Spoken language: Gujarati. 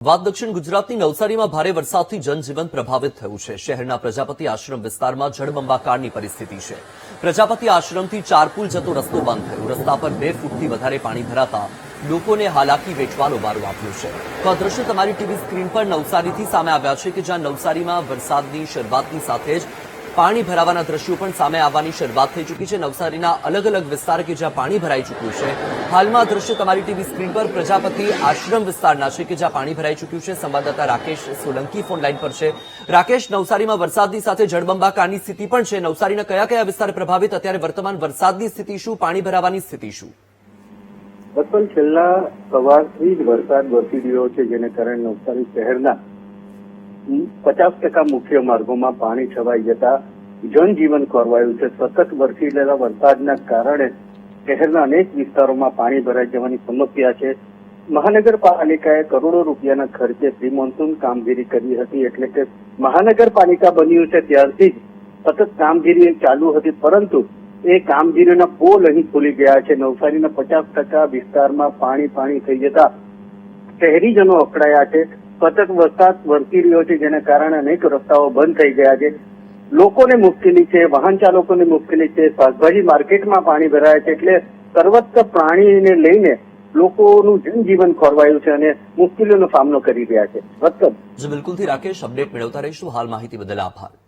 વાત દક્ષિણ ગુજરાતની નવસારીમાં ભારે વરસાદથી જનજીવન પ્રભાવિત થયું છે। શહેરના પ્રજાપતિ આશ્રમ વિસ્તારમાં જળબંબાકારની પરિસ્થિતિ છે। પ્રજાપતિ આશ્રમથી ચારપુલ જતો રસ્તો બંધ થયો। રસ્તા પર 2 ફૂટથી વધારે પાણી ભરાતા લોકોને હાલાકી વેઠવાનો વારો આવ્યો છે। તો આ દ્રશ્ય તમારી ટીવી સ્ક્રીન પર નવસારીથી સામે આવ્યા છે કે જ્યાં નવસારીમાં વરસાદની શરૂઆતની સાથે જ પાણી ભરાવાના દ્રશ્યો પણ સામે આવવાની શરૂઆત થઈ ચૂકી છે। નવસારીના અલગ અલગ વિસ્તાર કે જ્યાં પાણી ભરાઈ ચૂક્યું છે। હાલમાં દ્રશ્ય તમારી ટીવી સ્ક્રીન પર પ્રજાપતિ આશ્રમ વિસ્તારના છે કે જ્યાં પાણી ભરાઈ ચૂક્યું છે। સંવાદદાતા રાકેશ સોલંકી ફોન લાઈન પર છે। રાકેશ, નવસારીમાં વરસાદની સાથે જળબંબાકારની સ્થિતિ પણ છે। નવસારીના કયા કયા વિસ્તાર પ્રભાવિત? અત્યારે વર્તમાન વરસાદની સ્થિતિ શું, પાણી ભરાવાની સ્થિતિ શું? બસ છેલ્લા સવારથી જ વરસાદ વરસી રહ્યો છે, જેને કારણે નવસારી શહેરના 50% મુખ્ય માર્ગોમાં પાણી છવાઈ જતા જનજીવન ખોરવાયું છે। સતત વરસી રહેલા વરસાદના કારણે શહેરના અનેક વિસ્તારોમાં પાણી ભરાઈ જવાની સમસ્યા છે। મહાનગરપાલિકાએ કરોડો રૂપિયાના ખર્ચે પ્રી મોન્સૂન કામગીરી કરી હતી, એટલે કે મહાનગરપાલિકા બન્યું છે ત્યારથી જ સતત કામગીરી ચાલુ હતી, પરંતુ એ કામગીરીના પોલ અહીં ખુલી ગયા છે। નવસારીના 50% વિસ્તારમાં પાણી થઈ જતા શહેરીજનો અકળાયા છે। સતત વરસાદ વરસી રહ્યો છે, જેના કારણે અનેક રસ્તાઓ બંધ થઈ ગયા છે। લોકોને મુશ્કેલી છે, વાહન ચાલકોને મુશ્કેલી છે, શાકભાજી માર્કેટમાં પાણી ભરાયા છે, એટલે સર્વત્ર પાણીને લઈને લોકોનું જનજીવન ખોરવાયું છે અને મુશ્કેલીઓનો સામનો કરી રહ્યા છે। જી બિલકુલથી રાકેશ, અપડેટ મેળવતા રહીશું। હાલ માહિતી બદલ આભાર।